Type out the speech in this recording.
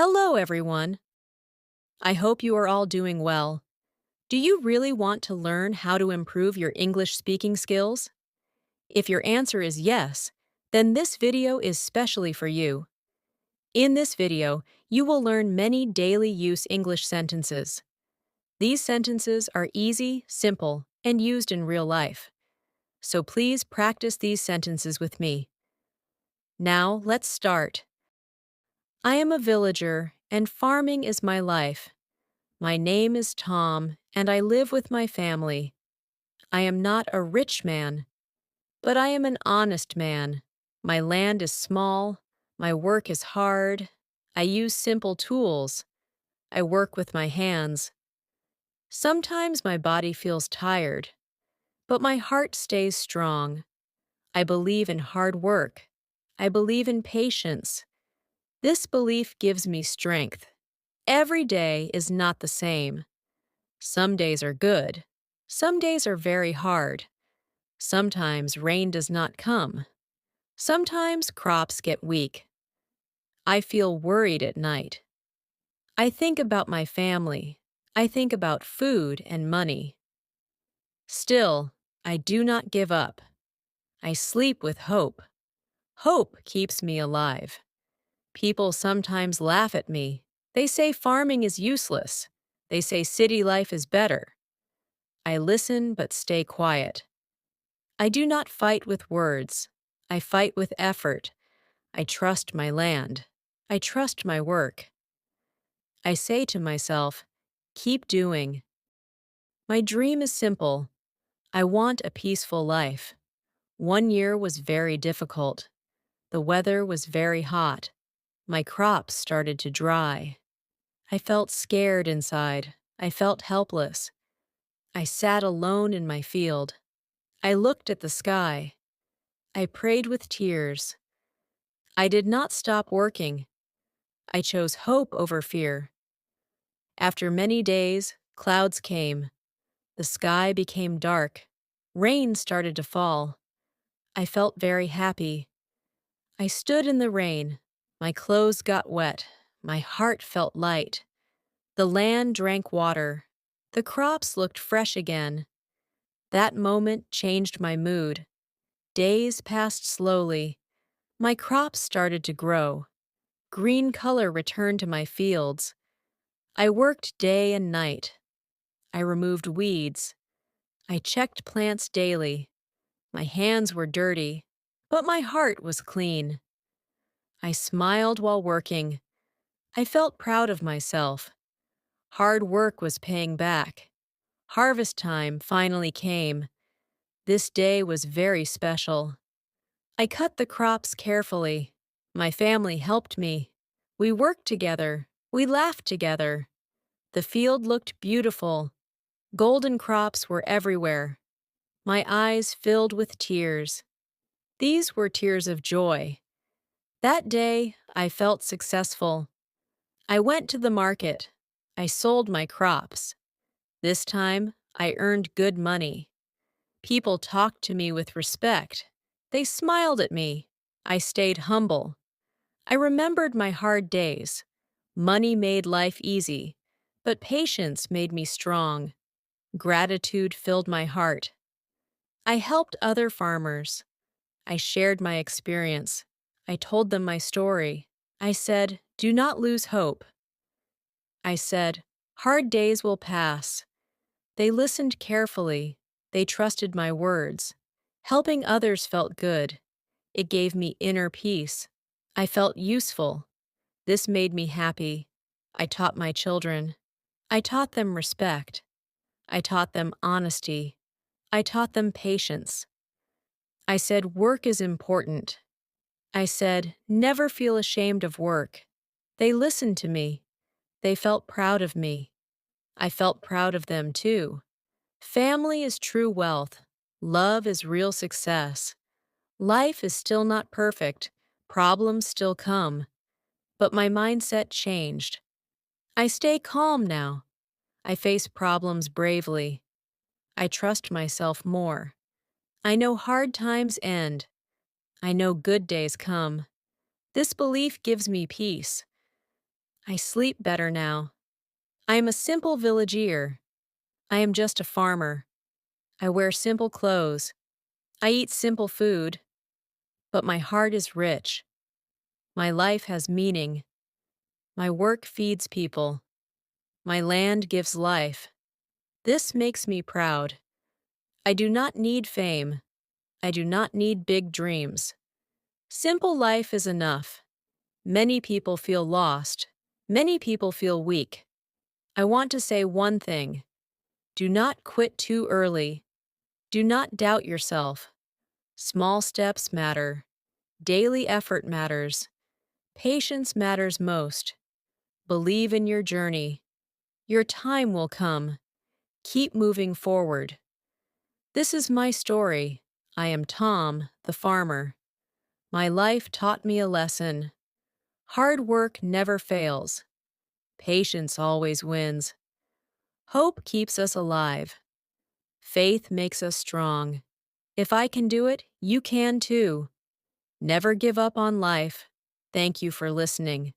Hello, everyone. I hope you are all doing well. Do you really want to learn how to improve your English speaking skills? If your answer is yes, then this video is specially for you. In this video, you will learn many daily use English sentences. These sentences are easy, simple, and used in real life. So please practice these sentences with me. Now, let's start. I am a villager, and farming is my life. My name is Tom, and I live with my family. I am not a rich man, but I am an honest man. My land is small, my work is hard. I use simple tools. I work with my hands. Sometimes my body feels tired, but my heart stays strong. I believe in hard work. I believe in patience. This belief gives me strength. Every day is not the same. Some days are good. Some days are very hard. Sometimes rain does not come. Sometimes crops get weak. I feel worried at night. I think about my family. I think about food and money. Still, I do not give up. I sleep with hope. Hope keeps me alive. People sometimes laugh at me. They say farming is useless. They say city life is better. I listen but stay quiet. I do not fight with words. I fight with effort. I trust my land. I trust my work. I say to myself, keep doing. My dream is simple. I want a peaceful life. One year was very difficult. The weather was very hot. My crops started to dry. I felt scared inside. I felt helpless. I sat alone in my field. I looked at the sky. I prayed with tears. I did not stop working. I chose hope over fear. After many days, clouds came. The sky became dark. Rain started to fall. I felt very happy. I stood in the rain. My clothes got wet. My heart felt light. The land drank water. The crops looked fresh again. That moment changed my mood. Days passed slowly. My crops started to grow. Green color returned to my fields. I worked day and night. I removed weeds. I checked plants daily. My hands were dirty, but my heart was clean. I smiled while working. I felt proud of myself. Hard work was paying back. Harvest time finally came. This day was very special. I cut the crops carefully. My family helped me. We worked together. We laughed together. The field looked beautiful. Golden crops were everywhere. My eyes filled with tears. These were tears of joy. That day, I felt successful. I went to the market. I sold my crops. This time, I earned good money. People talked to me with respect. They smiled at me. I stayed humble. I remembered my hard days. Money made life easy, but patience made me strong. Gratitude filled my heart. I helped other farmers. I shared my experience. I told them my story. I said, do not lose hope. I said, hard days will pass. They listened carefully. They trusted my words. Helping others felt good. It gave me inner peace. I felt useful. This made me happy. I taught my children. I taught them respect. I taught them honesty. I taught them patience. I said work is important. I said never feel ashamed of work. They listened to me. They felt proud of me. I felt proud of them too. Family is true wealth. Love is real success. Life is still not perfect. Problems still come. But my mindset changed. I stay calm now. I face problems bravely. I trust myself more. I know hard times end. I know good days come. This belief gives me peace. I sleep better now. I am a simple villager. I am just a farmer. I wear simple clothes. I eat simple food. But my heart is rich. My life has meaning. My work feeds people. My land gives life. This makes me proud. I do not need fame. I do not need big dreams. Simple life is enough. Many people feel lost. Many people feel weak. I want to say one thing. Do not quit too early. Do not doubt yourself. Small steps matter. Daily effort matters. Patience matters most. Believe in your journey. Your time will come. Keep moving forward. This is my story. I am Tom, the farmer. My life taught me a lesson. Hard work never fails. Patience always wins. Hope keeps us alive. Faith makes us strong. If I can do it, you can too. Never give up on life. Thank you for listening.